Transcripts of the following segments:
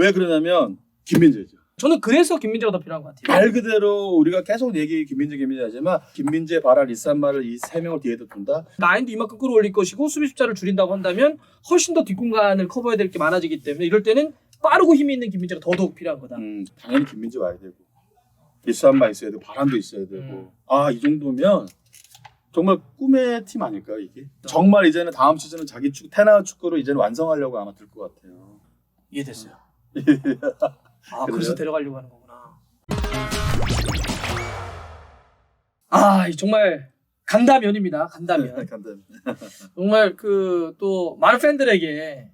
왜 그러냐면 김민재죠. 저는 그래서 김민재가 더 필요한 것 같아요. 말 그대로 우리가 계속 김민재 하지만 김민재, 바란, 리산마를 이 세 명을 뒤에다 둔다. 라인도 이만큼 끌어올릴 것이고 수비 숫자를 줄인다고 한다면 훨씬 더 뒷공간을 커버해야 될 게 많아지기 때문에 이럴 때는 빠르고 힘이 있는 김민재가 더더욱 필요한 거다. 당연히 김민재 와야 되고 리산마 있어야 되고 바란도 있어야 되고 이 정도면 정말 꿈의 팀 아닐까요 이게? 정말 이제는 다음 시즌은 자기 테나 축구로 이제는 완성하려고 아마 들 것 같아요. 이해됐어요. 그래서 데려가려고 하는 거구나. 정말 간다면입니다. 간다면. 정말 또 많은 팬들에게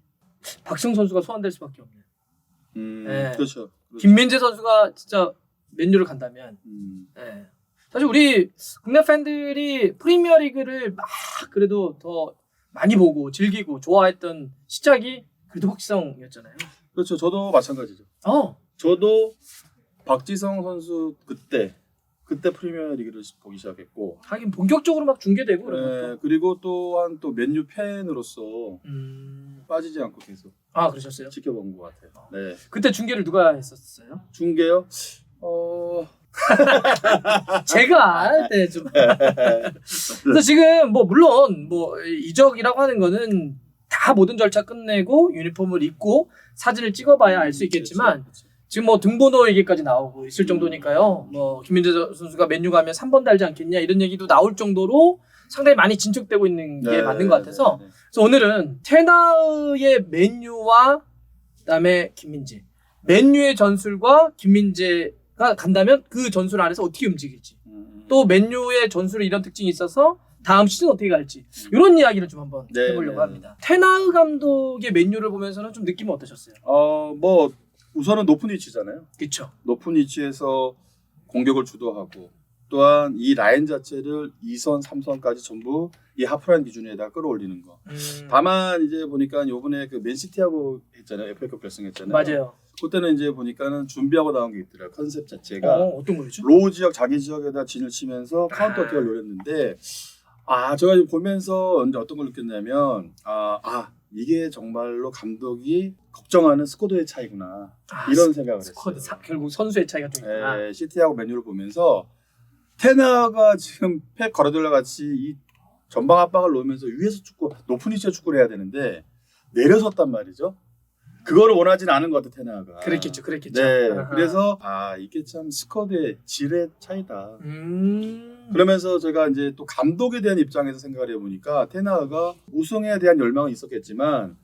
박지성 선수가 소환될 수밖에 없는. 네. 그렇죠. 김민재 선수가 진짜 맨유를 간다면. 네. 사실 우리 국내 팬들이 프리미어리그를 막 그래도 더 많이 보고 즐기고 좋아했던 시작이 그래도 박지성이었잖아요. 그렇죠. 저도 마찬가지죠. 저도 박지성 선수 그때 프리미어리그를 보기 시작했고 하긴 본격적으로 막 중계되고 그런 것도. 그리고 또한 맨유 팬으로서 빠지지 않고 계속 그러셨어요? 지켜본 것 같아요. 네. 그때 중계를 누가 했었어요? 중계요? 제가 좀. 그래서 지금 물론 이적이라고 하는 거는 다 모든 절차 끝내고 유니폼을 입고 사진을 찍어봐야 알 수 있겠지만 그렇죠. 지금 등번호 얘기까지 나오고 있을 정도니까요. 김민재 선수가 맨유 가면 3번 달지 않겠냐 이런 얘기도 나올 정도로 상당히 많이 진척되고 있는 게 맞는 것 같아서 그래서 오늘은 테나의 맨유와 그다음에 김민재, 맨유의 전술과 김민재가 간다면 그 전술 안에서 어떻게 움직일지 또 맨유의 전술에 이런 특징이 있어서 다음 시즌 어떻게 갈지 이런 이야기를 좀 한번 해보려고 합니다. 테나흐 감독의 맨유를 보면서는 좀 느낌은 어떠셨어요? 우선은 높은 위치잖아요. 그렇죠. 높은 위치에서 공격을 주도하고 또한 이 라인 자체를 2선, 3선까지 전부 이 하프라인 기준에다 끌어올리는 거. 다만 이제 보니까 이번에 그 맨시티하고 했잖아요. FA컵 결승했잖아요. 맞아요. 그때는 이제 보니까는 준비하고 나온 게 있더라고요. 컨셉 자체가 어떤 거였죠? 로우 지역 자기 지역에다 진을 치면서 카운터 어택을 노렸는데 제가 보면서 이제 어떤 걸 느꼈냐면 이게 정말로 감독이 걱정하는 스쿼드의 차이구나 이런 생각을 했어요. 결국 선수의 차이가 좀 있구나. 시티하고 맨유를 보면서 테나가 지금 펩 가르디올라 같이 이 전방 압박을 놓으면서 위에서 높은 위치에 축구를 해야 되는데 내려섰단 말이죠. 그거를 원하지는 않은 것 같아 테나가. 그랬겠죠. 네, 그래서 이게 참 스쿼드의 질의 차이다. 그러면서 제가 이제 또 감독에 대한 입장에서 생각을 해보니까 테나가 우승에 대한 열망은 있었겠지만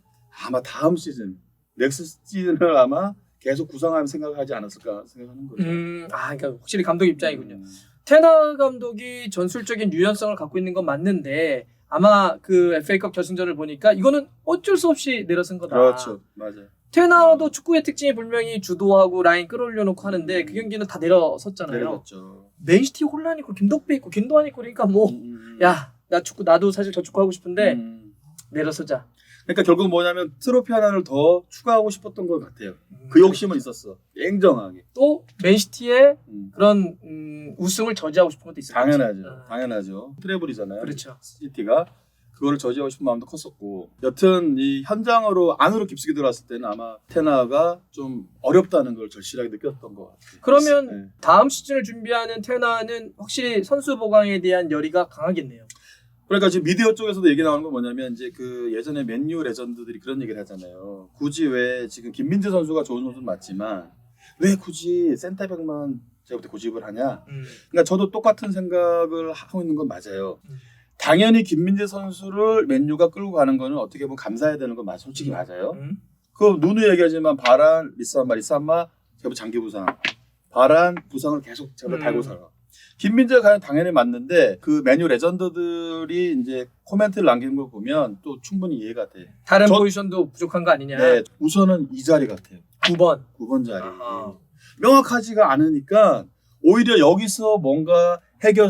아마 다음 시즌, 넥스트 시즌을 아마 계속 구상하면 생각하지 않았을까 생각하는 거죠. 그러니까 확실히 감독 입장이군요. 테나 감독이 전술적인 유연성을 갖고 있는 건 맞는데 아마 그 FA컵 결승전을 보니까 이거는 어쩔 수 없이 내려선 거다. 그렇죠, 맞아요. 테나도 축구의 특징이 분명히 주도하고 라인 끌어올려놓고 하는데 그 경기는 다 내려섰잖아요. 내려갔죠. 맨시티 혼란 있고 김덕배 있고 김도환 있고 그러니까 나 축구 나도 사실 저 축구 하고 싶은데 내려서자. 그러니까 결국 뭐냐면 트로피 하나를 더 추가하고 싶었던 것 같아요. 그 욕심은 있었어. 냉정하게. 또 맨시티의 그런 우승을 저지하고 싶은 것도 있어요. 당연하죠. 트래블이잖아요. 그렇죠. 시티가 그거를 저지하고 싶은 마음도 컸었고 여튼 이 현장으로 안으로 깊숙이 들어왔을 때는 아마 테나가 좀 어렵다는 걸 절실하게 느꼈던 것 같아요. 그러면 다음 시즌을 준비하는 테나는 확실히 선수 보강에 대한 열의가 강하겠네요. 그러니까 지금 미디어 쪽에서도 얘기 나오는 건 뭐냐면 이제 그 예전에 맨유 레전드들이 그런 얘기를 하잖아요. 굳이 왜 지금 김민재 선수가 좋은 선수는 맞지만 왜 굳이 센터백만 제가 그때 고집을 하냐. 그러니까 저도 똑같은 생각을 하고 있는 건 맞아요. 당연히 김민재 선수를 맨유가 끌고 가는 거는 어떻게 보면 감사해야 되는 건 솔직히 맞아요. 그 누누이 얘기하지만 바란, 리산마 제가 장기 부상, 바란 부상을 계속 제가 달고 살아. 김민재가 가면 당연히 맞는데 그 맨유 레전드들이 이제 코멘트를 남기는 걸 보면 또 충분히 이해가 돼. 다른 포지션도 부족한 거 아니냐. 네, 우선은 이 자리 같아요. 9번 자리. 명확하지가 않으니까 오히려 여기서 뭔가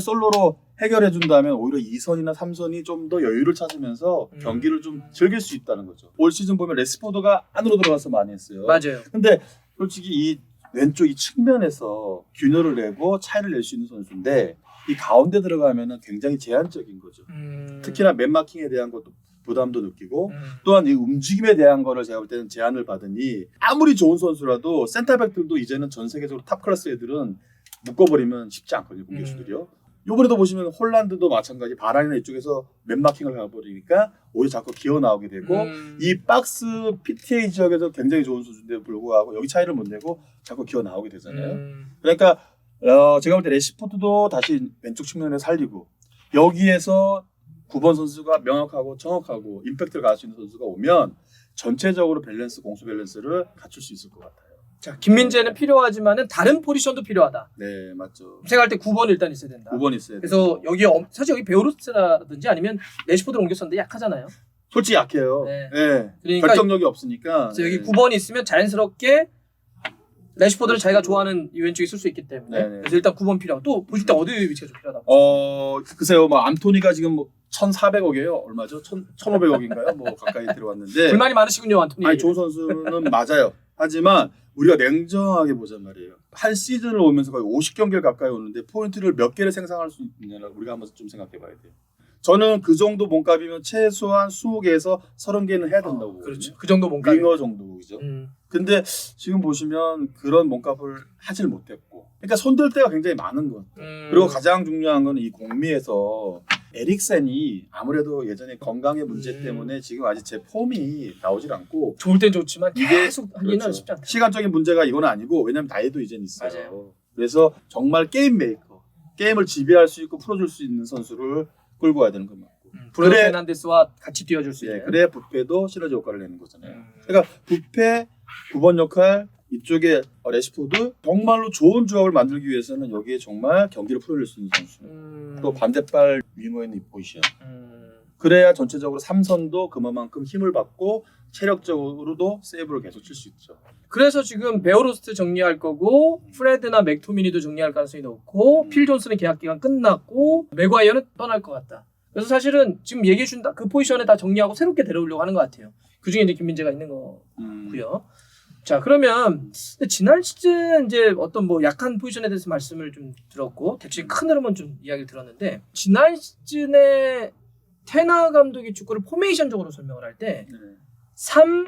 솔로로 해결해준다면 오히려 2선이나 3선이 좀 더 여유를 찾으면서 경기를 좀 즐길 수 있다는 거죠. 올 시즌 보면 레시포드가 안으로 들어가서 많이 했어요. 맞아요. 근데 솔직히 이 왼쪽 이 측면에서 균열을 내고 차이를 낼 수 있는 선수인데 이 가운데 들어가면은 굉장히 제한적인 거죠. 특히나 맨마킹에 대한 것도 부담도 느끼고 또한 이 움직임에 대한 거를 제가 볼 때는 제한을 받으니 아무리 좋은 선수라도 센터백들도 이제는 전 세계적으로 탑 클래스 애들은 묶어버리면 쉽지 않거든요. 공격수들이요. 요번에도 보시면 홀란드도 마찬가지 바라인이나 이쪽에서 맨마킹을 가버리니까 오히려 자꾸 기어 나오게 되고 이 박스 PTA 지역에서 굉장히 좋은 선수인데도 불구하고 여기 차이를 못 내고 자꾸 기어 나오게 되잖아요. 그러니까 제가 볼 때 레시포드도 다시 왼쪽 측면에 살리고 여기에서 9번 선수가 명확하고 정확하고 임팩트를 가할 수 있는 선수가 오면 전체적으로 밸런스, 공수 밸런스를 갖출 수 있을 것 같아요. 자, 김민재는 필요하지만은 다른 포지션도 필요하다. 네, 맞죠. 생각할 때 9번 일단 있어야 된다. 9번 있어야 돼요. 그래서 여기 사실 여기 베오루스라든지 아니면 레시포드를 옮겼었는데 약하잖아요. 솔직히 약해요. 네. 네. 그러니까 결정력이 없으니까. 그래서 여기 9번이 있으면 자연스럽게 레시포드를 자기가 좋아하는 이 왼쪽에 쓸 수 있기 때문에 네네. 그래서 일단 9번 필요하고 또 보실 때 어디 위치가 좀 필요하다고? 글쎄요, 뭐 안토니가 지금 뭐 1,400억이에요. 얼마죠? 1,500억인가요? 뭐 가까이 들어왔는데. 불만이 많으시군요, 안토니. 아니 좋은 선수는 맞아요. 하지만 우리가 냉정하게 보잔 말이에요. 한 시즌을 오면서 거의 50경기를 가까이 오는데 포인트를 몇 개를 생산할 수 있느냐를 우리가 한번 좀 생각해 봐야 돼요. 저는 그 정도 몸값이면 최소한 20개에서 30개는 해야 된다고 보거든요. 그렇죠. 그 정도 몸값. 윙어 정도죠. 근데 지금 보시면 그런 몸값을 하질 못했고 그러니까 손댈 데가 굉장히 많은 것 같아요. 그리고 가장 중요한 건 이 공미에서 에릭센이 아무래도 예전에 건강의 문제 때문에 지금 아직 제 폼이 나오질 않고 좋을 땐 좋지만 이게 계속 하기는 그렇죠. 쉽지 않다. 시간적인 문제가 이건 아니고 왜냐면 나이도 이젠 있어요. 맞아요. 그래서 정말 게임 메이커, 게임을 지배할 수 있고 풀어줄 수 있는 선수를 끌고 와야 되는 건 맞고. 브루노 페르난데스와 같이 뛰어줄 수 있는. 네, 그래야 부페도 시너지 효과를 내는 거잖아요. 그러니까 부페 9번 역할 이쪽에 레시포드 정말로 좋은 조합을 만들기 위해서는 여기에 정말 경기를 풀어낼 수 있는 선수. 또 반대발 윙어에 있는 이 포지션. 그래야 전체적으로 삼선도 그만큼 힘을 받고 체력적으로도 세이브를 계속 칠 수 있죠. 그래서 지금 베어로스트 정리할 거고 프레드나 맥토미니도 정리할 가능성이 높고 필 존스는 계약 기간 끝났고 맥과이어는 떠날 것 같다. 그래서 사실은 지금 얘기해 준 그 포지션에 다 정리하고 새롭게 데려오려고 하는 것 같아요. 그중에 이제 김민재가 있는 거고요. 자, 그러면 지난 시즌 이제 어떤 뭐 약한 포지션에 대해서 말씀을 좀 들었고 대충 큰 흐름은 좀 이야기를 들었는데 지난 시즌에 테나 감독이 축구를 포메이션적으로 설명을 할 때 3,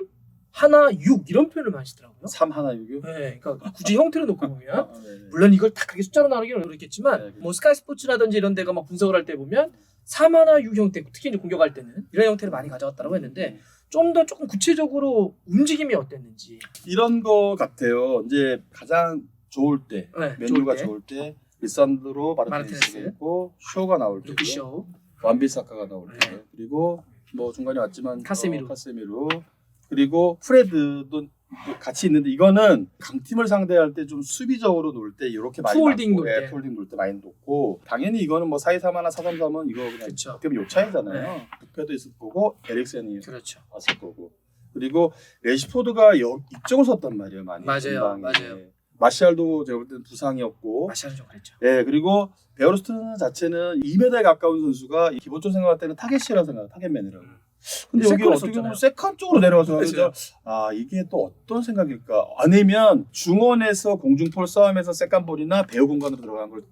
1, 6 이런 표현을 많이 쓰더라고요. 3, 1, 6이요? 네, 그러니까 굳이 형태를 놓고 보면 네네. 물론 이걸 다 그렇게 숫자로 나누기는 어렵겠지만 네, 뭐 스카이 스포츠라든지 이런 데가 막 분석을 할 때 보면 3, 1, 6 형태 특히 이제 공격할 때는 이런 형태를 많이 가져왔다고 했는데 조금 구체적으로 움직임이 어땠는지 이런 거 같아요. 이제 가장 좋을 때, 네, 메뉴가 좋을 때 리산드로 마르티네스. 마르티네스가 있고 쇼가 나올 때, 루키쇼 완비사카가 나올 때, 네. 그리고 뭐 중간에 왔지만 카세미로. 카세미로 그리고 프레드도 같이 있는데 이거는 강팀을 상대할 때 좀 수비적으로 놀 때 이렇게 많이 투홀딩 놓고, 놀 때. 투홀딩 놀 때 많이 놓고 당연히 이거는 뭐 4-2-3-1나 4-3-3은 이거 그냥 그렇죠. 그럼 요 차이잖아요. 부페도 있을 거고 에릭센이 그렇죠. 왔을 거고 그리고 레시포드가 이쪽을 썼단 말이에요. 많이 맞아요. 전방에. 맞아요. 마시알도 제가 볼 때는 부상이었고 마시아는 좀 그랬죠. 네, 그리고 베어루스트는 자체는 2m에 가까운 선수가 기본적으로 생각할 때는 타겟이라고 생각해요. 타겟맨이라고. 근데 여기 세컨을 어떻게 썼잖아요. 보면 세컨 쪽으로 내려와서 그렇죠. 이게 또 어떤 생각일까? 아니면 중원에서 공중볼 싸움에서 세컨볼이나 배우 공간으로 들어간 걸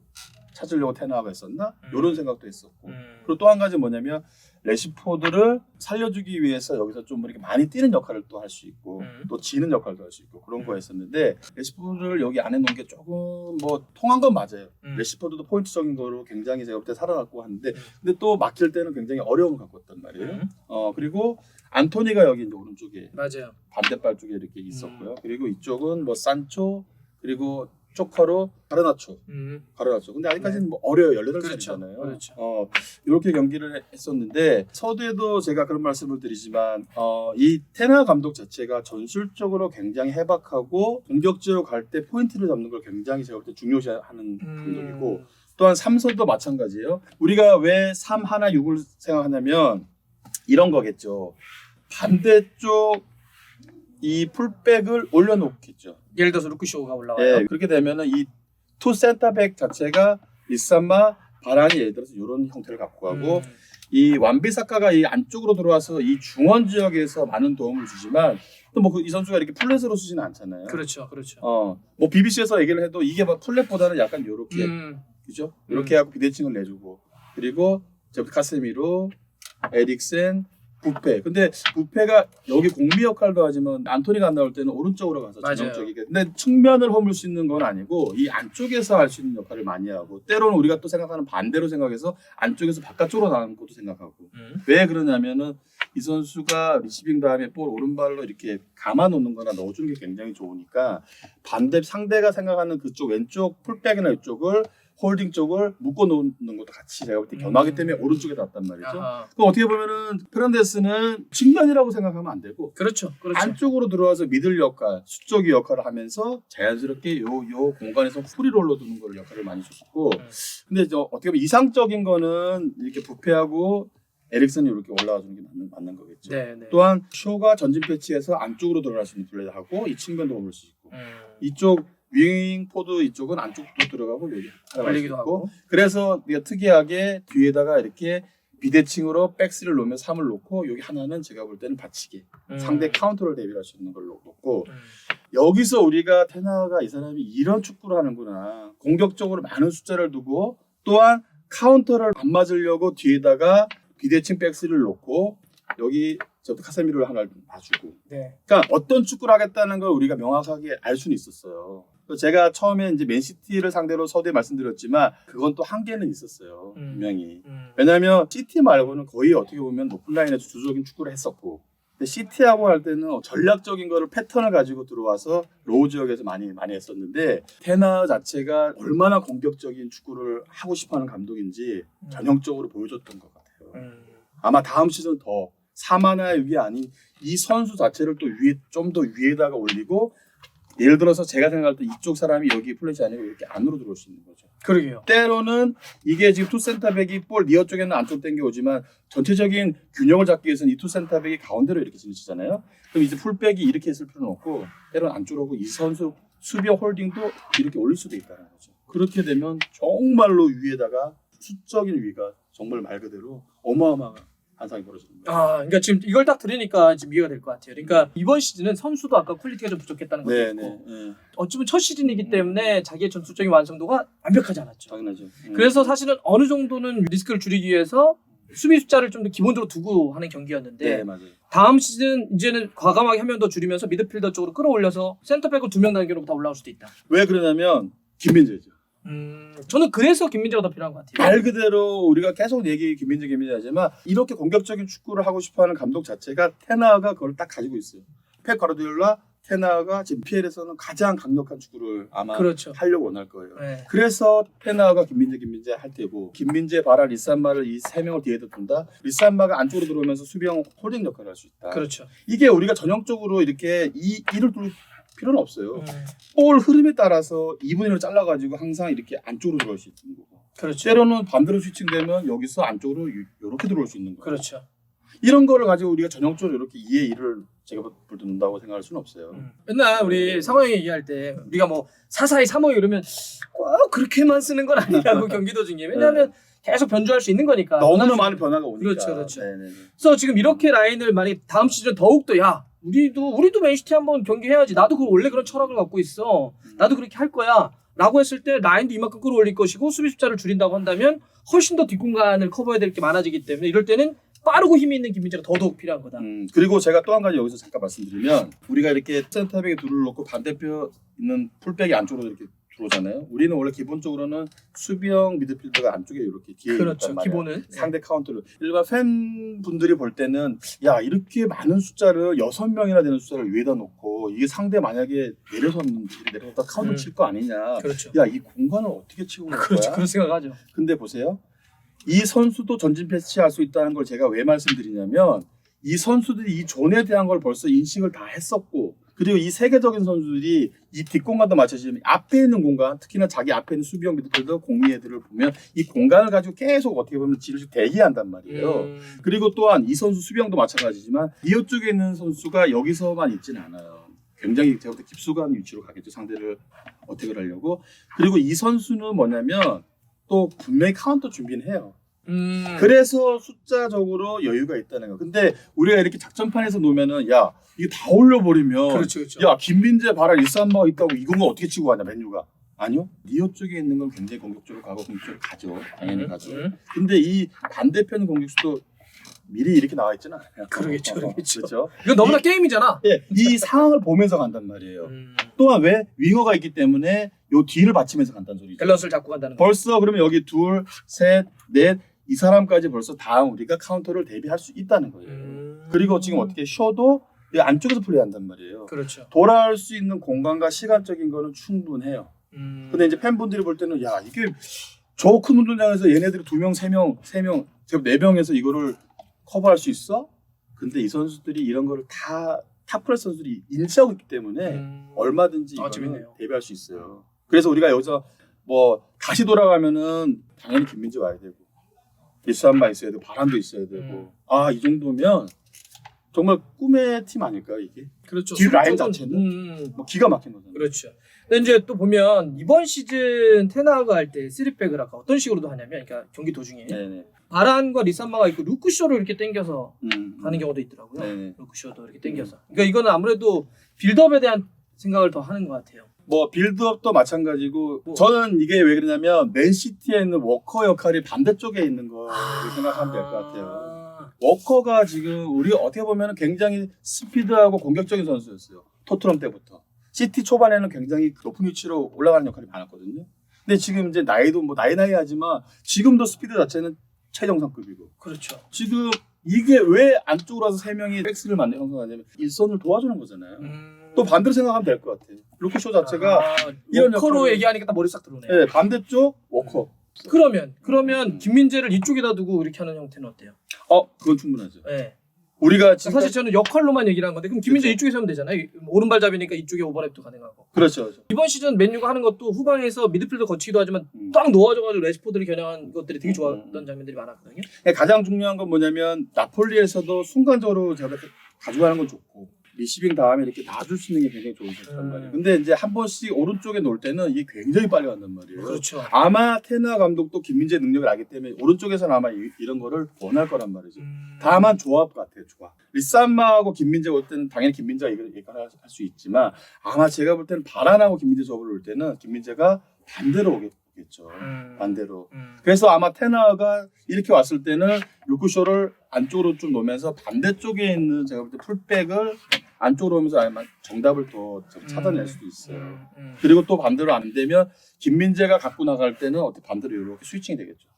찾으려고 테나가 했었나? 이런 생각도 했었고. 그리고 또 한 가지 뭐냐면 레시포드를 살려주기 위해서 여기서 좀 이렇게 많이 뛰는 역할을 또 할 수 있고 또 지는 역할도 할 수 있고 그런 거 했었는데 레시포드를 여기 안에 놓은 게 조금 뭐 통한 건 맞아요. 레시포드도 포인트적인 거로 굉장히 제가 볼 때 살아났고 하는데 근데 또 막힐 때는 굉장히 어려움을 갖고 왔단 말이에요. 그리고 안토니가 여기 이제 오른쪽에 맞아요. 반대발 쪽에 이렇게 있었고요. 그리고 이쪽은 뭐 산초 그리고 조커로 가르나초. 근데 아직까지는 뭐 어려요. 18살이잖아요. 그렇죠. 이렇게 경기를 했었는데 서두에도 제가 그런 말씀을 드리지만 이 테나 감독 자체가 전술적으로 굉장히 해박하고 공격적으로 갈 때 포인트를 잡는 걸 굉장히 제가 볼 때 중요시하는 감독이고 또한 삼선도 마찬가지예요. 우리가 왜 3, 1, 6을 생각하냐면 이런 거겠죠. 반대쪽 이 풀백을 올려놓겠죠. 예를 들어서 루크쇼가 올라와요. 네, 그렇게 되면은 이 투 센터백 자체가 리산마 바란이 예를 들어서 이런 형태를 갖고 가고 이 완비사카가 이 안쪽으로 들어와서 이 중원 지역에서 많은 도움을 주지만 또 뭐 이 선수가 이렇게 플랫으로 쓰지는 않잖아요. 그렇죠, 그렇죠. 뭐 BBC에서 얘기를 해도 이게 뭐 플랫보다는 약간 요렇게 그죠? 이렇게 하고 비대칭을 내주고 그리고 카세미로, 에릭센, 부패. 근데 부패가 여기 공미 역할도 하지만 안토니가 안 나올 때는 오른쪽으로 가서 맞아요. 전형적이게. 근데 측면을 허물 수 있는 건 아니고 이 안쪽에서 할 수 있는 역할을 많이 하고 때로는 우리가 또 생각하는 반대로 생각해서 안쪽에서 바깥쪽으로 나가는 것도 생각하고. 왜 그러냐면은 이 선수가 리시빙 다음에 볼 오른발로 이렇게 감아 놓는 거나 넣어주는 게 굉장히 좋으니까 반대 상대가 생각하는 그쪽 왼쪽 풀백이나 이쪽을 홀딩 쪽을 묶어 놓는 것도 같이 제가 볼 때 겸하기 때문에 오른쪽에 닿았단 말이죠. 아하. 그럼 어떻게 보면은 페란데스는 측면이라고 생각하면 안 되고 그렇죠. 안쪽으로 들어와서 미들 역할, 수적이 역할을 하면서 자연스럽게 요 공간에서 프리롤러 두는 걸 역할을 많이 줬고 근데 어떻게 보면 이상적인 거는 이렇게 부패하고 에릭슨이 이렇게 올라와 주는 게 맞는 거겠죠. 네. 또한 쇼가 전진 패치에서 안쪽으로 들어갈 수 있는 플레이를 하고 이 측면도 볼 수 있고 이쪽 윙 포드 이쪽은 안쪽도 들어가고 여기 걸리기도 하고. 그래서 우리가 특이하게 뒤에다가 이렇게 비대칭으로 백스를 놓으면 3을 놓고 여기 하나는 제가 볼 때는 받치기 상대 카운터를 대비할 수 있는 걸 놓고 여기서 우리가 테나가 이 사람이 이런 축구를 하는구나 공격적으로 많은 숫자를 두고 또한 카운터를 안 맞으려고 뒤에다가 비대칭 백스를 놓고 여기 저부터 카세미로를 하나 놔주고 네. 그러니까 어떤 축구를 하겠다는 걸 우리가 명확하게 알 수는 있었어요. 제가 처음에 이제 맨시티를 상대로 서두에 말씀드렸지만 그건 또 한계는 있었어요. 분명히. 왜냐하면 시티 말고는 거의 어떻게 보면 높은 라인에서 주도적인 축구를 했었고 근데 시티하고 할 때는 전략적인 거를 패턴을 가지고 들어와서 로우 지역에서 많이 했었는데 테나 자체가 얼마나 공격적인 축구를 하고 싶어하는 감독인지 전형적으로 보여줬던 것 같아요. 아마 다음 시즌 더 4만화 위에 아닌 이 선수 자체를 또 위에 좀 더 위에다가 올리고 예를 들어서 제가 생각할 때 이쪽 사람이 여기 플래시 아니고 이렇게 안으로 들어올 수 있는 거죠. 그러게요. 때로는 이게 지금 투 센터백이 볼 니어 쪽에는 안쪽 당겨오지만 전체적인 균형을 잡기 위해서는 이 투 센터백이 가운데로 이렇게 지나치잖아요. 그럼 이제 풀백이 이렇게 있을 필요는 없고 때로는 안쪽으로 오고 이 선수 수비형 홀딩도 이렇게 올릴 수도 있다는 거죠. 그렇게 되면 정말로 위에다가 수적인 위가 정말 말 그대로 어마어마한 한상이 벌어지는 거예요. 그러니까 지금 이걸 딱 들으니까 지금 이해가 될 것 같아요. 그러니까 이번 시즌은 선수도 아까 퀄리티가 좀 부족했다는 것도 있고 어찌 보면 첫 시즌이기 때문에 자기의 전술적인 완성도가 완벽하지 않았죠. 당연하죠. 그래서 사실은 어느 정도는 리스크를 줄이기 위해서 수비 숫자를 좀 더 기본적으로 두고 하는 경기였는데 네, 맞아요. 다음 시즌 이제는 과감하게 한 명 더 줄이면서 미드필더 쪽으로 끌어올려서 센터백을 2명 단계로 다 올라올 수도 있다. 왜 그러냐면 김민재죠. 저는 그래서 김민재가 더 필요한 것 같아요. 말 그대로 우리가 계속 김민재 하지만 이렇게 공격적인 축구를 하고 싶어하는 감독 자체가 테나가 그걸 딱 가지고 있어요. 펩 가르디올라 테나가 지금 PL에서는 가장 강력한 축구를 아마 그렇죠. 하려고 원할 거예요. 네. 그래서 테나가 김민재 할 테고 김민재, 바라, 리산마를 이 세 명을 뒤에다 둔다. 리산마가 안쪽으로 들어오면서 수비형 홀딩 역할을 할 수 있다. 그렇죠. 이게 우리가 전형적으로 이렇게 이를 둘 필요는 없어요. 볼 흐름에 따라서 2분의 1로 잘라가지고 항상 이렇게 안쪽으로 들어올 수 있는 거고. 그렇죠. 때로는 반대로 스위칭되면 여기서 안쪽으로 이렇게 들어올 수 있는 거예요. 그렇죠. 이런 거를 가지고 우리가 전형적으로 이렇게 2의 1을 제가 붙는다고 생각할 수는 없어요. 맨날 우리 상호형이 얘기할 때 우리가 뭐 4-4-2, 3-5 이러면 꼭 그렇게만 쓰는 건 아니라고 경기도 중에 왜냐하면 계속 변주할 수 있는 거니까. 너무나 많은 변화가 오니까. 그렇죠. 네네네. 그래서 지금 이렇게 라인을 만약에 다음 시즌 더욱더 우리도 맨시티 한번 경기해야지. 나도 원래 그런 철학을 갖고 있어. 나도 그렇게 할 거야. 라고 했을 때 라인도 이만큼 끌어올릴 것이고 수비 숫자를 줄인다고 한다면 훨씬 더 뒷공간을 커버해야 될 게 많아지기 때문에 이럴 때는 빠르고 힘이 있는 김민재가 더더욱 필요한 거다. 그리고 제가 또 한 가지 여기서 잠깐 말씀드리면 우리가 이렇게 센터백에 둘을 놓고 반대편 있는 풀백이 안쪽으로 이렇게 들어오잖아요. 우리는 원래 기본적으로는 수비형 미드필더가 안쪽에 이렇게 뒤에 그렇죠. 있단 말이야. 기본은 상대 카운터를 일반 팬분들이 볼 때는 야 이렇게 많은 숫자를 6명이나 되는 숫자를 위에다 놓고 이게 상대 만약에 내려섰다 카운터 칠 거 아니냐. 그렇죠. 야 이 공간을 어떻게 치고 갈 그렇죠. 거야? 그런 생각하죠. 근데 보세요. 이 선수도 전진 패치할 수 있다는 걸 제가 왜 말씀드리냐면 이 선수들이 이 존에 대한 걸 벌써 인식을 다 했었고 그리고 이 세계적인 선수들이 이 뒷공간도 마찬가지지만 앞에 있는 공간 특히나 자기 앞에 있는 수비형 미드필더 공미 애들을 보면 이 공간을 가지고 계속 어떻게 보면 지를 대기한단 말이에요. 그리고 또한 이 선수 수비형도 마찬가지지만 리어 쪽에 있는 선수가 여기서만 있지는 않아요. 굉장히 제가 볼 때 깊숙한 위치로 가겠죠. 상대를 어떻게 하려고. 그리고 이 선수는 뭐냐면 또 분명히 카운터 준비는 해요. 그래서 숫자적으로 여유가 있다는 거. 근데 우리가 이렇게 작전판에서 놓으면은 야 이게 다 올려버리면 그렇죠. 야 김민재 바라 리산마가 있다고 이건 어떻게 치고 가냐 맨유가. 아니요. 리어 쪽에 있는 건 굉장히 공격적으로 가고 공격적으로 가죠. 당연히 가죠. 근데 이 반대편 공격수도 미리 이렇게 나와 있지는 않아요. 그러겠죠. 그렇죠. 이건 너무나 게임이잖아. 예, 이 상황을 보면서 간단 말이에요. 또한 왜 윙어가 있기 때문에 요 뒤를 받치면서 간다는 소리죠. 밸런스를 잡고 간다는 거. 벌써 그러면 여기 둘, 셋, 넷 이 사람까지 벌써 다음 우리가 카운터를 대비할 수 있다는 거예요. 그리고 지금 어떻게 쇼도 이 안쪽에서 플레이한단 말이에요. 그렇죠. 돌아올 수 있는 공간과 시간적인 거는 충분해요. 근데 이제 팬분들이 볼 때는 야 이게 저 큰 운동장에서 얘네들이 2명, 3명, 3명, 지금 4명에서 이거를 커버할 수 있어? 근데 이 선수들이 이런 거를 다 탑클래스 선수들이 인지하고 있기 때문에 얼마든지 이거는 재밌네요. 대비할 수 있어요. 그래서 우리가 여기서 뭐 다시 돌아가면은 당연히 김민재 와야 되고 리스한마 있어야 되고 바람도 있어야 되고 아 이 정도면 정말 꿈의 팀 아닐까요 이게? 그렇죠. 뒤 라인 수비적은, 자체는 뭐 기가 막힌 거잖아요. 그렇죠. 근데 이제 또 보면 이번 시즌 테나가 할 때 3백을 아까 어떤 식으로도 하냐면 그러니까 경기 도중에 네네. 바란과 리산마가 있고 루크쇼를 이렇게 당겨서 가는 경우도 있더라고요. 네네. 루크쇼도 이렇게 당겨서. 그러니까 이거는 아무래도 빌드업에 대한 생각을 더 하는 것 같아요. 뭐 빌드업도 마찬가지고 뭐. 저는 이게 왜 그러냐면 맨시티에 있는 워커 역할이 반대쪽에 있는 거를 생각하면 될 것 같아요. 워커가 지금 우리가 어떻게 보면 굉장히 스피드하고 공격적인 선수였어요. 토트넘 때부터. 시티 초반에는 굉장히 높은 위치로 올라가는 역할이 많았거든요. 근데 지금 이제 나이도 뭐 나이 하지만 지금도 스피드 자체는 최정상급이고. 그렇죠. 지금 이게 왜 안쪽으로 와서 3명이 백스를 형성하냐면 일선을 도와주는 거잖아요. 또 반대로 생각하면 될 것 같아요. 루크쇼 자체가 이런 워커로 역할을- 얘기하니까 딱 머리 싹 들어오네요. 네, 반대쪽 워커. 그러면 김민재를 이쪽에다 두고 이렇게 하는 형태는 어때요? 그건 충분하죠. 네. 우리가 지금 사실 저는 역할로만 얘기를 한 건데 그럼 김민재 그렇죠. 이쪽에서 하면 되잖아요. 오른발잡이니까 이쪽에 오버랩도 가능하고. 그렇죠. 이번 시즌 맨유가 하는 것도 후방에서 미드필더 거치기도 하지만 딱 놓아져가지고 레시포드를 겨냥한 것들이 되게 좋았던 장면들이 많았거든요. 가장 중요한 건 뭐냐면 나폴리에서도 순간적으로 제가 가져가는 건 좋고 리시빙 다음에 이렇게 놔줄 수 있는 게 굉장히 좋은 선수단 말이에요. 근데 이제 한 번씩 오른쪽에 놓을 때는 이게 굉장히 빨리 간단 말이에요. 그렇죠. 아마 테나 감독도 김민재 능력을 알기 때문에 오른쪽에서는 아마 이런 거를 원할 거란 말이죠. 다만 조합 같아요. 조합. 리산마하고 김민재 올 때는 당연히 김민재가 이걸 할 수 있지만 아마 제가 볼 때는 바란하고 김민재 조합을 올 때는 김민재가 반대로 오겠죠. 반대로. 그래서 아마 테나가 이렇게 왔을 때는 루크쇼를 안쪽으로 좀 놓으면서 반대쪽에 있는 제가 볼 때 풀백을 안쪽으로 오면서 아마 정답을 더 찾아낼 수도 있어요. 그리고 또 반대로 안 되면 김민재가 갖고 나갈 때는 어떻게 반대로 이렇게 스위칭이 되겠죠.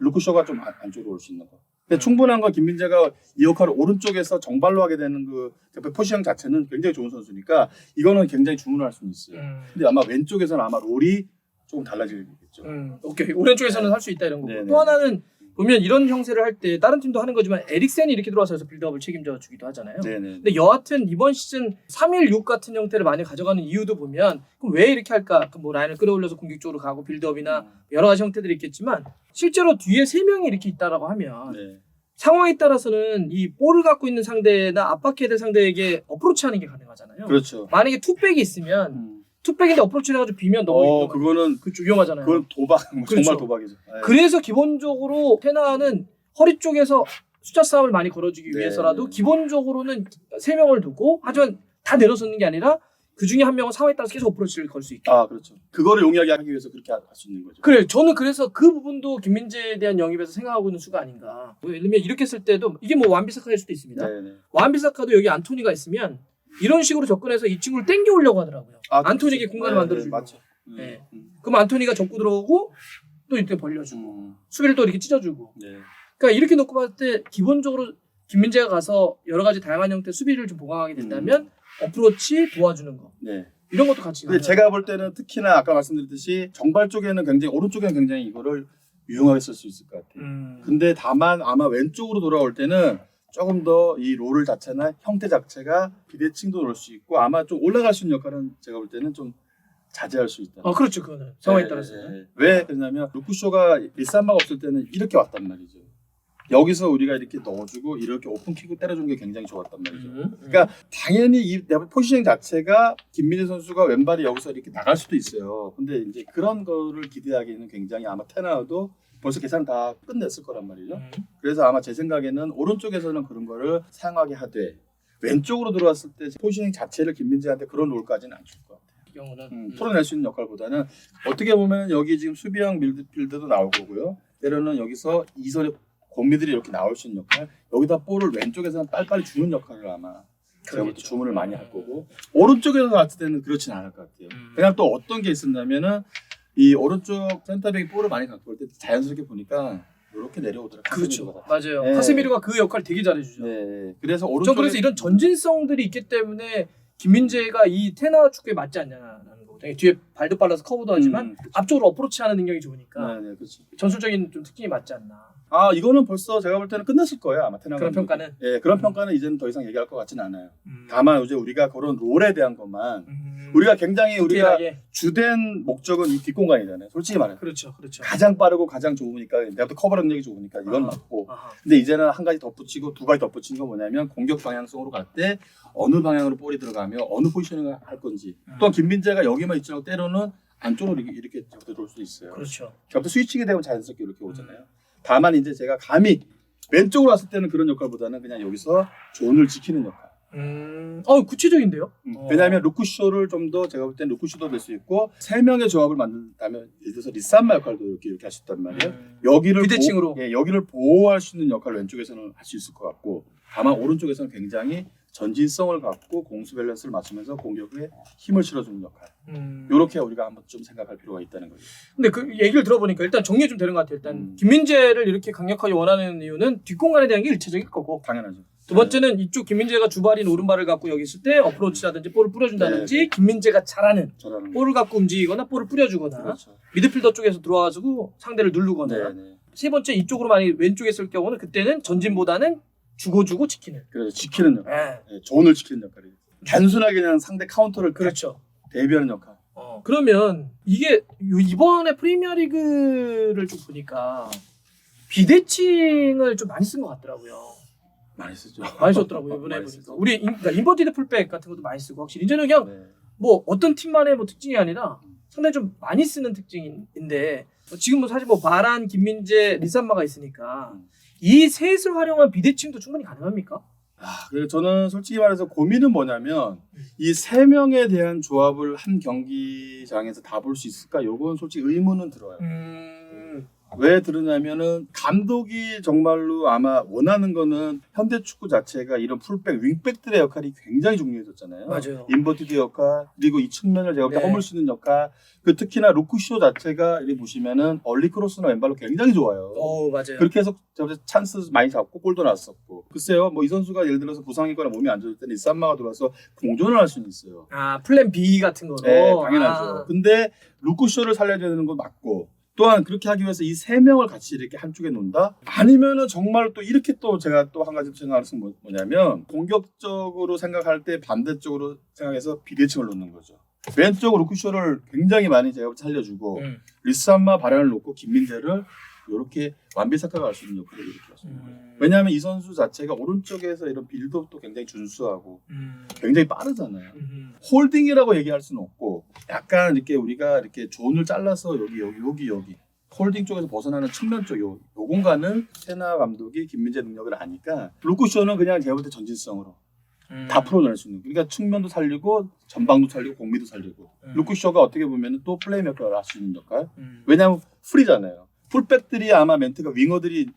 루크쇼가 좀 안쪽으로 올 수 있는 거. 근데 충분한 건 김민재가 이 역할을 오른쪽에서 정발로 하게 되는 그 포지션 자체는 굉장히 좋은 선수니까 이거는 굉장히 주문할 수는 있어요. 근데 아마 왼쪽에서는 아마 롤이 조금 달라지겠죠. 오케이. 오른쪽에서는 할 수 있다 이런 거고. 네네. 또 하나는 보면 이런 형세를 할 때 다른 팀도 하는 거지만 에릭센이 이렇게 들어와서 빌드업을 책임져 주기도 하잖아요. 네네. 근데 여하튼 이번 시즌 3-1-6 같은 형태를 많이 가져가는 이유도 보면 그럼 왜 이렇게 할까? 뭐 라인을 끌어올려서 공격적으로 가고 빌드업이나 여러 가지 형태들이 있겠지만 실제로 뒤에 3명이 이렇게 있다라고 하면 네. 상황에 따라서는 이 볼을 갖고 있는 상대나 압박해야 될 상대에게 어프로치하는 게 가능하잖아요. 그렇죠. 만약에 투백이 있으면 투백인데 어프로치를 해가지고 비면 너무 그거는 위험하잖아요. 그건 도박, 그렇죠. 정말 도박이죠. 네. 그래서 기본적으로 테나는 허리 쪽에서 숫자 싸움을 많이 걸어주기 네. 위해서라도 기본적으로는 3명을 두고 하지만 다 내려서는 게 아니라 그 중에 한 명은 상황에 따라서 계속 어프로치를 걸 수 있게. 그렇죠. 그거를 용이하게 하기 위해서 그렇게 할 수 있는 거죠. 그래, 저는 그래서 그 부분도 김민재에 대한 영입에서 생각하고 있는 수가 아닌가. 예를 들면 이렇게 했을 때도 이게 뭐 완비사카일 수도 있습니다. 네네. 완비사카도 여기 안토니가 있으면 이런 식으로 접근해서 이 친구를 땡겨오려고 하더라고요. 안토니에게 공간을 만들어주고. 맞죠. 네. 그럼 안토니가 접고 들어오고 또 이렇게 벌려주고 수비를 또 이렇게 찢어주고. 네. 그러니까 이렇게 놓고 봤을 때 기본적으로 김민재가 가서 여러 가지 다양한 형태의 수비를 좀 보강하게 된다면 어프로치 도와주는 거. 네. 이런 것도 같이. 근데 제가 볼 때는 특히나 아까 말씀드렸듯이 정발 쪽에는 굉장히 오른쪽에는 굉장히 이거를 유용하게 쓸 수 있을 것 같아요. 근데 다만 아마 왼쪽으로 돌아올 때는 조금 더 이 롤 자체나 형태 자체가 비대칭도 넣을 수 있고 아마 좀 올라갈 수 있는 역할은 제가 볼 때는 좀 자제할 수 있다. 그렇죠. 그거는 상황에 따라서는. 왜 그러냐면 루크쇼가 리산마가 없을 때는 이렇게 왔단 말이죠. 여기서 우리가 이렇게 넣어주고 이렇게 오픈킥을 때려주는 게 굉장히 좋았단 말이죠. 그러니까 당연히 이 포지션 자체가 김민재 선수가 왼발이 여기서 이렇게 나갈 수도 있어요. 근데 이제 그런 거를 기대하기에는 굉장히 아마 테나도 벌써 계산 다 끝냈을 거란 말이죠. 그래서 아마 제 생각에는 오른쪽에서는 그런 거를 사용하게 하되 왼쪽으로 들어왔을 때 포지셔닝 자체를 김민재한테 그런 롤까지는 안 줄 것 같아요. 이 경우는 풀어낼 수 있는 역할보다는 어떻게 보면 여기 지금 수비형 밀드필드도 나올 거고요. 때로는 여기서 이선에 공미들이 이렇게 나올 수 있는 역할, 여기다 볼을 왼쪽에서는 빨리빨리 주는 역할을 아마 제가 볼때 그러겠죠. 주문을 많이 할 거고 오른쪽에서 갔을 때는 그렇진 않을 것 같아요. 그냥 또 어떤 게 있었냐면은 이 오른쪽 센터백이 볼을 많이 갖고 올 때 자연스럽게 보니까 이렇게 내려오더라고요. 그렇죠. 맞아요. 네. 카세미르가 그 역할 되게 잘해주죠. 네. 그래서 전 오른쪽에 그래서 이런 전진성들이 있기 때문에 김민재가 이 테나 축구에 맞지 않냐라는 거거든요. 뒤에 발도 빨라서 커버도 하지만 그렇죠. 앞쪽으로 어프로치하는 능력이 좋으니까 네, 그렇죠. 전술적인 좀 특징이 맞지 않나. 아 이거는 벌써 제가 볼 때는 끝났을 거예요 아마 테나 그런 감독이. 평가는. 예, 그런 평가는 이제는 더 이상 얘기할 것 같지는 않아요. 다만 이제 우리가 그런 롤에 대한 것만 우리가 굉장히 우리가 디테일하게. 주된 목적은 이 뒷공간이잖아요. 솔직히 말해서 그렇죠. 가장 빠르고 가장 좋으니까 내가 또 커버 능력이 좋으니까 이건 아하. 맞고. 아하. 근데 이제는 한 가지 덧붙이고 두 가지 덧붙이는 건 뭐냐면 공격 방향성으로 갈 때 어느 방향으로 볼이 들어가며 어느 포지셔닝을 할 건지. 또한 김민재가 여기만 있지 않고 때로는 안쪽으로 이렇게 들어올 수도 있어요. 그렇죠. 또 스위칭이 되면 자연스럽게 이렇게 오잖아요. 다만 이제 제가 감히 왼쪽으로 왔을 때는 그런 역할보다는 그냥 여기서 존을 지키는 역할. 구체적인데요. 왜냐하면 루크쇼를 좀 더 제가 볼 때는 루크쇼도 될 수 있고 세 명의 조합을 만든다면 예를 들어서 리산마 역할도 이렇게 할 수 있단 말이에요. 여기를 비대칭으로. 여기를 보호할 수 있는 역할을 왼쪽에서는 할 수 있을 것 같고 다만 오른쪽에서는 굉장히 전진성을 갖고 공수 밸런스를 맞추면서 공격에 힘을 실어주는 역할. 이렇게 우리가 한번 좀 생각할 필요가 있다는 거죠. 근데 그 얘기를 들어보니까 일단 정리 좀 되는 것 같아요. 일단 김민재를 이렇게 강력하게 원하는 이유는 뒷공간에 대한 게 일차적일 거고 당연하죠. 두 번째는 이쪽 김민재가 주발인 오른발을 갖고 여기 있을 때 어프로치라든지 볼을 뿌려준다든지 네. 김민재가 잘하는 저라는 볼을 갖고 움직이거나 볼을 뿌려주거나 그렇죠. 미드필더 쪽에서 들어와가지고 상대를 누르거나 네. 세 번째 이쪽으로 많이 왼쪽에 쓸 경우는 그때는 전진보다는 주고 지키는. 그래서 지키는 역할. 예. 존을 지키는 역할이에요. 단순하게 그냥 상대 카운터를 그렇죠. 대비하는 역할. 그러면 이게 이번에 프리미어리그를 좀 보니까 비대칭을 좀 많이 쓴 것 같더라고요. 많이 쓰죠. 많이 썼더라고요 이번에 많이 보니까. 쓰죠. 우리 그러니까 인버티드 풀백 같은 것도 많이 쓰고 확실히 이제는 그냥 네. 뭐 어떤 팀만의 뭐 특징이 아니라 상당히 좀 많이 쓰는 특징인데 지금 뭐 사실 뭐 바란, 김민재, 리산마가 있으니까 이 셋을 활용한 비대칭도 충분히 가능합니까? 그래서 저는 솔직히 말해서 고민은 뭐냐면 이 세 명에 대한 조합을 한 경기장에서 다 볼 수 있을까? 요건 솔직히 의문은 들어요. 왜 들으냐면은 감독이 정말로 아마 원하는 거는 현대 축구 자체가 이런 풀백, 윙백들의 역할이 굉장히 중요해졌잖아요. 맞아요. 인버티드 역할 그리고 이 측면을 제가 볼 때 네. 허물 수 있는 역할. 그 특히나 루크쇼 자체가 이렇게 보시면은 얼리 크로스나 왼발로 굉장히 좋아요. 맞아요. 그렇게 해서 제가 볼 때 찬스 많이 잡고 골도 났었고. 글쎄요, 뭐 이 선수가 예를 들어서 부상이거나 몸이 안 좋을 때는 리산마가 들어와서 공존을 할 수는 있어요. 플랜 B 같은 거로. 네, 당연하죠. 근데 루크쇼를 살려야 되는 건 맞고 또한 그렇게 하기 위해서 이 세 명을 같이 이렇게 한쪽에 놓는다? 아니면은 정말 또 이렇게 또 제가 또 한 가지 생각하는 것은 뭐냐면 공격적으로 생각할 때 반대쪽으로 생각해서 비대칭을 놓는 거죠. 왼쪽 루크쇼를 굉장히 많이 제가 살려주고 리산마 바란을 놓고 김민재를 이렇게 완비사카가 할 수 있는 역할을 이렇게 하시는 거예요. 왜냐하면 이 선수 자체가 오른쪽에서 이런 빌드업도 굉장히 준수하고 굉장히 빠르잖아요. 홀딩이라고 얘기할 수는 없고 약간 이렇게 우리가 이렇게 존을 잘라서 여기 홀딩 쪽에서 벗어나는 측면 쪽 요 공간을 세나 감독이 김민재 능력을 아니까 루크쇼는 그냥 제가 볼 때 전진성으로 다 풀어낼 수 있는 그러니까 측면도 살리고 전방도 살리고 공미도 살리고 루크쇼가 어떻게 보면 또 플레이메이커를 할 수 있는 역할 왜냐하면 프리잖아요. 풀백들이 아마 멘트가 윙어들이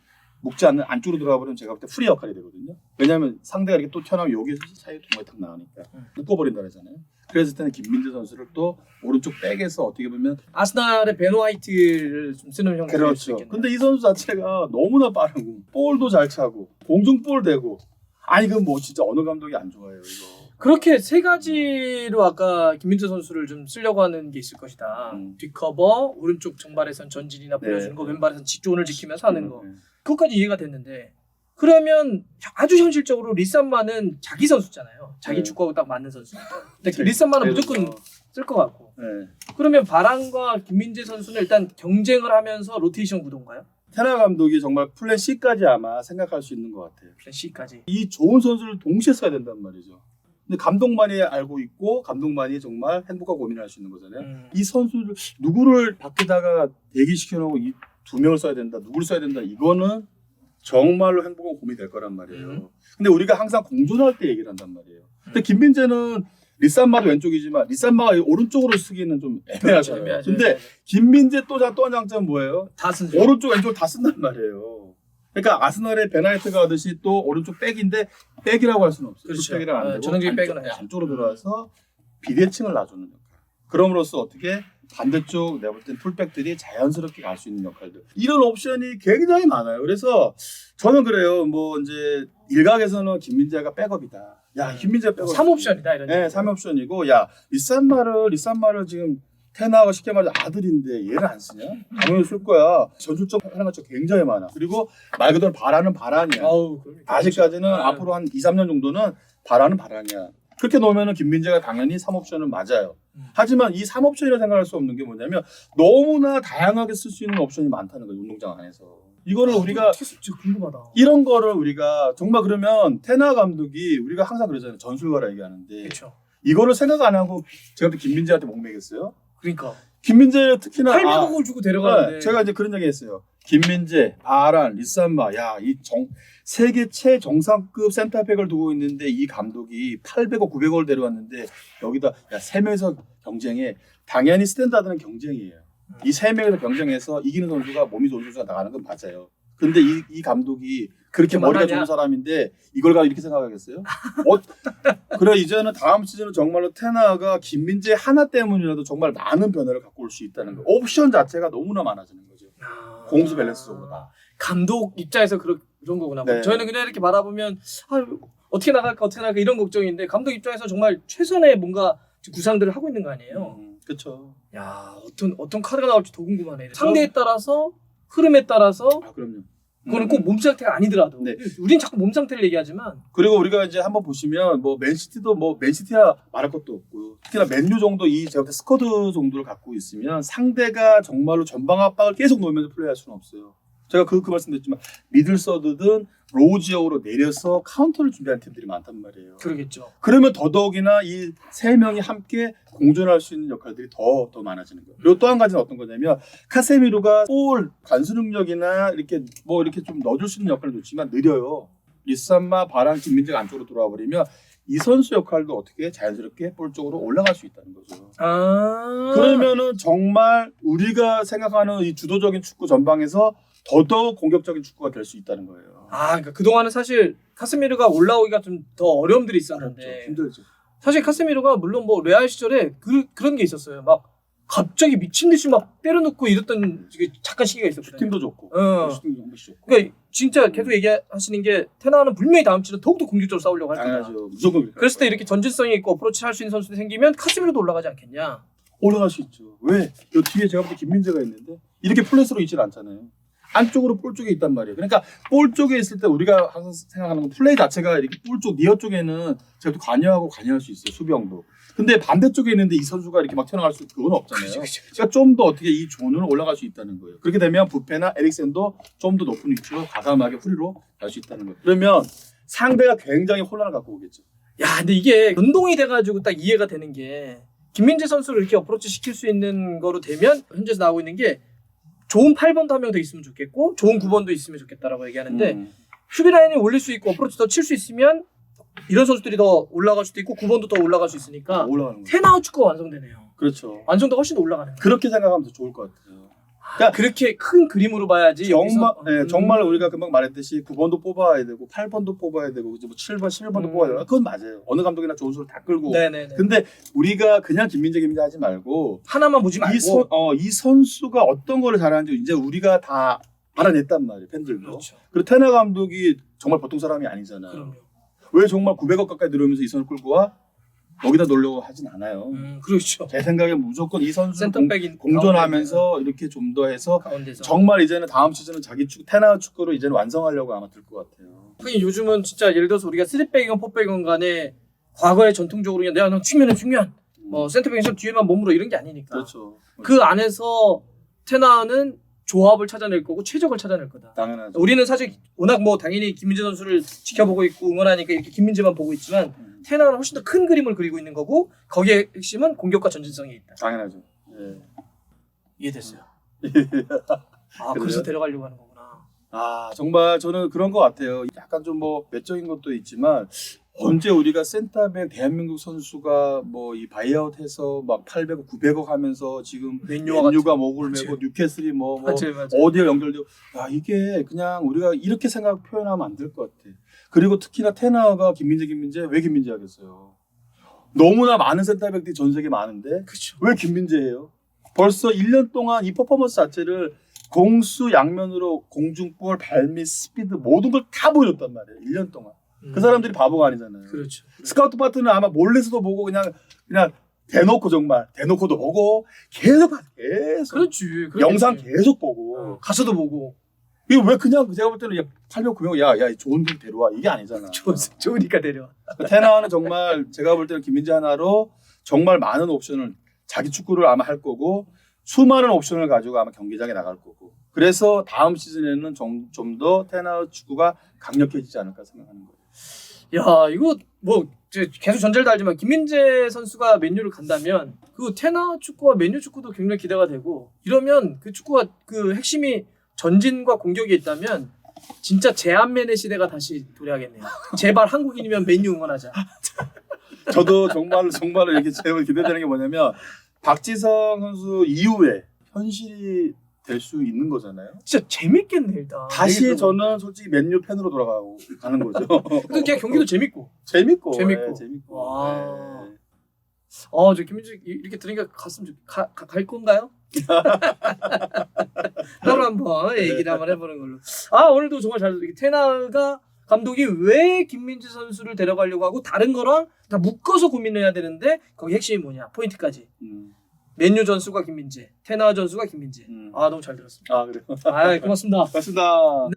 묶지 않는 안쪽으로 들어가 버리면 제가 볼 때 프리 역할이 되거든요. 왜냐하면 상대가 이렇게 또 튀어나오면 여기에서 사이에 동호에 탁 나가니까 묶어버린다 그러잖아요. 그랬을 때는 김민재 선수를 또 오른쪽 백에서 어떻게 보면 아스날의 베노 화이트를 좀 쓰는 형태일 수 그렇죠. 있겠네요. 근데 이 선수 자체가 너무나 빠르고 볼도 잘 차고 공중볼 대고 아니 그건 뭐 진짜 어느 감독이 안 좋아해요 이거. 그렇게 세 가지로 아까 김민재 선수를 좀 쓰려고 하는 게 있을 것이다. 뒷커버, 오른쪽 정발에선 전진이나 뿌려주는 거, 왼발에선 직존을 지키면서 하는 거. 그것까지 이해가 됐는데 그러면 아주 현실적으로 리산마는 자기 선수잖아요. 자기 네. 축구하고 딱 맞는 선수니까. 근데 리산마는 무조건 쓸 것 같고. 네. 그러면 바란과 김민재 선수는 일단 경쟁을 하면서 로테이션 구도인가요? 테나 감독이 정말 플랜 C까지 아마 생각할 수 있는 것 같아요. 플랜 C까지. 이 좋은 선수를 동시에 써야 된단 말이죠. 근데 감독만이 알고 있고 감독만이 정말 행복하고 고민을 할 수 있는 거잖아요. 이 선수를 누구를 밖에다가 대기시켜놓고 이 두 명을 써야 된다, 누구를 써야 된다 이거는 정말로 행복하고 고민이 될 거란 말이에요. 근데 우리가 항상 공존할 때 얘기를 한단 말이에요. 근데 김민재는 리산마도 왼쪽이지만 리산마가 오른쪽으로 쓰기는 좀 애매하잖아요. 애매하죠. 근데 김민재 또 한 장점은 뭐예요? 다 쓴죠. 오른쪽 왼쪽 다 쓴단 말이에요. 그러니까 아스널의 베나이트가 하듯이 또 오른쪽 백인데 백이라고 할 수는 없어요. 그렇죠. 백이라고 안 되고 전형적인 백은 아니죠. 안쪽으로 들어와서 비대칭을 놔주는 역할. 그럼으로써 어떻게 반대쪽 내가 볼 땐 풀백들이 자연스럽게 갈 수 있는 역할들. 이런 옵션이 굉장히 많아요. 그래서 저는 그래요. 뭐 이제 일각에서는 김민재가 백업이다. 야, 김민재가 백업. 3옵션이다 이런. 네, 3옵션이고 야, 리산마를 지금 테나가 쉽게 말해서 아들인데 얘를 안 쓰냐? 당연히 쓸 거야. 전술적 하는 것 굉장히 많아. 그리고 말 그대로 바라는 바란이야. 아우, 아직까지는 그렇죠. 앞으로 한 2, 3년 정도는 바라는 바란이야. 그렇게 놓으면 김민재가 당연히 3옵션은 맞아요. 하지만 이 3옵션이라 생각할 수 없는 게 뭐냐면 너무나 다양하게 쓸 수 있는 옵션이 많다는 거예요. 운동장 안에서. 이거를 우리가 진짜 궁금하다. 이런 거를 우리가 정말 그러면 테나 감독이 우리가 항상 그러잖아요. 전술가라 얘기하는데 그렇죠. 이거를 생각 안 하고 제가 또 김민재한테 목매겠어요? 그러니까 김민재 특히나 800억을 주고 데려가는데. 네, 제가 이제 그런 얘기 했어요. 김민재, 바란, 리산마, 야, 세계 최정상급 센터백을 두고 있는데 이 감독이 800억, 900억을 데려왔는데 여기다 야, 3명에서 경쟁해. 당연히 스탠다드는 경쟁이에요. 이 3명에서 경쟁해서 이기는 선수가 몸이 좋은 선수가 나가는 건 맞아요. 근데 이 감독이 그렇게 머리가 그만하냐? 좋은 사람인데 이걸 가지고 이렇게 생각하겠어요? 그래 이제는 다음 시즌은 정말로 테나가 김민재 하나 때문이라도 정말 많은 변화를 갖고 올 수 있다는 거. 옵션 자체가 너무나 많아지는 거죠. 공수 밸런스적으로 다. 감독 입장에서 그런 거구나. 네. 저희는 그냥 이렇게 바라보면 어떻게 나갈까 이런 걱정인데 감독 입장에서 정말 최선의 뭔가 구상들을 하고 있는 거 아니에요. 그렇죠. 야, 어떤 카드가 나올지 더 궁금하네. 상대에 따라서 흐름에 따라서 아 그럼요. 그거는 꼭 몸 상태가 아니더라도. 네. 우린 자꾸 몸 상태를 얘기하지만 그리고 우리가 이제 한번 보시면 뭐 맨시티도 뭐 맨시티야 말할 것도 없고 특히나 맨유 정도 제가 볼 때 스쿼드 정도를 갖고 있으면 상대가 정말로 전방 압박을 계속 놓으면서 플레이할 수는 없어요. 제가 그 말씀드렸지만 미들서드든 로우지역으로 내려서 카운터를 준비하는 팀들이 많단 말이에요. 그러겠죠. 그러면 더더욱이나 이 세 명이 함께 공존할 수 있는 역할들이 더 많아지는 거예요. 그리고 또 한 가지는 어떤 거냐면 카세미로가 볼 관수 능력이나 이렇게 좀 넣어줄 수 있는 역할은 좋지만 느려요. 리산마, 바란, 김민재가 안쪽으로 돌아와 버리면 이 선수 역할도 어떻게 자연스럽게 볼 쪽으로 올라갈 수 있다는 거죠. 그러면은 정말 우리가 생각하는 이 주도적인 축구 전방에서 더더욱 공격적인 축구가 될 수 있다는 거예요. 그러니까 그동안은 사실 카스미르가 올라오기가 좀 더 어려움들이 있었는데 그렇죠. 힘들죠. 사실 카스미르가 물론 뭐 레알 시절에 그런 게 있었어요. 막 갑자기 미친 듯이 막 때려놓고 이랬던 잠깐 시기가 있었거든요. 슈팅도 좋고, 슈팅도 한 번씩 좋고. 그러니까 진짜 계속 얘기하시는 게 테나는 분명히 다음 주는 더욱더 공격적으로 싸우려고 할 거다. 당연하죠. 무조건 그렇게. 그랬을 때 이렇게 전진성이 있고 어프로치 할 수 있는 선수들이 생기면 카스미르도 올라가지 않겠냐? 올라갈 수 있죠. 왜? 요 뒤에 제가 볼 때 김민재가 있는데 이렇게 플랫으로 있지는 않잖아요. 안쪽으로 볼 쪽에 있단 말이에요. 그러니까 볼 쪽에 있을 때 우리가 항상 생각하는 건 플레이 자체가 이렇게 볼 쪽, 니어 쪽에는 제가 또 관여할 수 있어요. 수비형도. 근데 반대쪽에 있는데 이 선수가 이렇게 막 튀어나갈 수 그건 없잖아요. 그러니까 좀 더 어떻게 이 존을 올라갈 수 있다는 거예요. 그렇게 되면 부페나 에릭센도 좀 더 높은 위치로 과감하게 후리로 갈 수 있다는 거예요. 그러면 상대가 굉장히 혼란을 갖고 오겠죠. 야, 근데 이게 연동이 돼가지고 딱 이해가 되는 게 김민재 선수를 이렇게 어프로치 시킬 수 있는 거로 되면 현재서 나오고 있는 게 좋은 8번도 한 명 더 있으면 좋겠고 좋은 9번도 있으면 좋겠다라고 얘기하는데 수비 라인이 올릴 수 있고 어프로치 더 칠 수 있으면 이런 선수들이 더 올라갈 수도 있고 9번도 더 올라갈 수 있으니까 올라가는 거죠. 테나우 축구가 완성되네요. 그렇죠. 완성도가 훨씬 더 올라가네요. 그렇게 생각하면 더 좋을 것 같아요. 그렇게 큰 그림으로 봐야지. 정말, 여기서, 정말 우리가 금방 말했듯이 9번도 뽑아야 되고 8번도 뽑아야 되고 이제 뭐 7번, 11번도 뽑아야 되고 그건 맞아요. 어느 감독이나 좋은 수를 다 끌고. 네네네. 근데 우리가 그냥 김민재 하지 말고 하나만 보지 말고 이 선수가 어떤 거를 잘하는지 이제 우리가 다 알아냈단 말이에요. 팬들도. 그렇죠. 그리고 테나 감독이 정말 보통 사람이 아니잖아요. 그럼요. 왜 정말 900억 가까이 들어오면서 이 선수 끌고 와? 여기다 놓으려고 하진 않아요. 그렇죠. 제 생각에 무조건 이 선수 센터백인 공존하면서 이렇게 좀 더 해서 가운데서. 정말 이제는 다음 시즌은 자기 테나 축구로 이제는 완성하려고 아마 들 것 같아요. 하긴 요즘은 진짜 예를 들어서 우리가 3백이건 4백이건 간에 과거에 전통적으로 그냥 내가 측면 뭐 센터백에서 뒤에만 머물러 이런 게 아니니까. 그렇죠. 그 안에서 테나는 조합을 찾아낼 거고 최적을 찾아낼 거다. 당연하죠. 우리는 사실 워낙 뭐 당연히 김민재 선수를 지켜보고 있고 응원하니까 이렇게 김민재만 보고 있지만 테나는 훨씬 더 큰 그림을 그리고 있는 거고 거기에 핵심은 공격과 전진성이 있다. 당연하죠. 예. 이해됐어요. 그래요? 그래서 데려가려고 하는 거구나. 정말 저는 그런 것 같아요. 약간 좀 뭐 외적인 것도 있지만 언제 우리가 센터백 대한민국 선수가 뭐 이 바이아웃해서 막 800억, 900억 하면서 지금 맨유가 목을 그치. 메고 뉴캐슬이 뭐 맞아요. 어디에 연결되고 이게 그냥 우리가 이렇게 생각 표현하면 안 될 것 같아. 그리고 특히나 테나가 김민재 왜 김민재 하겠어요? 너무나 많은 센터백들이 전 세계에 많은데 그렇죠. 왜 김민재예요? 벌써 1년 동안 이 퍼포먼스 자체를 공수 양면으로 공중볼, 발밑, 스피드 모든 걸 다 보여줬단 말이에요. 1년 동안. 그 사람들이 바보가 아니잖아요. 그렇죠. 스카우트 파트는 아마 몰래서도 보고 그냥 대놓고 정말 대놓고도 보고 계속 그렇지. 영상 계속 보고 가서도 보고. 이거 왜 그냥 제가 볼 때는 800, 900 야 좋은 분 데려와 이게 아니잖아. 좋으니까 데려와. 테나는 정말 제가 볼 때는 김민재 하나로 정말 많은 옵션을 자기 축구를 아마 할 거고 수많은 옵션을 가지고 아마 경기장에 나갈 거고 그래서 다음 시즌에는 좀 더 테나 축구가 강력해지지 않을까 생각하는 거예요. 야 이거 뭐 계속 전제를 달지만 김민재 선수가 맨유를 간다면 그 테나 축구와 맨유 축구도 굉장히 기대가 되고 이러면 그 축구가 그 핵심이 전진과 공격이 있다면 진짜 제한맨의 시대가 다시 도래하겠네요. 제발 한국인이면 맨유 응원하자. 저도 정말로 이렇게 제일 기대되는 게 뭐냐면 박지성 선수 이후에 현실이 될 수 있는 거잖아요. 진짜 재밌겠네 일단. 다시 저는 솔직히 맨유 팬으로 돌아가고 가는 거죠. 근데 그냥 경기도 재밌고. 재밌고. 와. 네. 저 김민재 이렇게 들으니까 갔으면 갈 건가요? 따로 한번 얘기를 한번 해보는 걸로. 오늘도 정말 잘 테나가 감독이 왜 김민재 선수를 데려가려고 하고 다른 거랑 다 묶어서 고민을 해야 되는데 거기 핵심이 뭐냐 포인트까지. 맨유 전수가 김민재, 테나 전수가 김민재. 너무 잘 들었습니다. 그래요. 고맙습니다. 고맙습니다.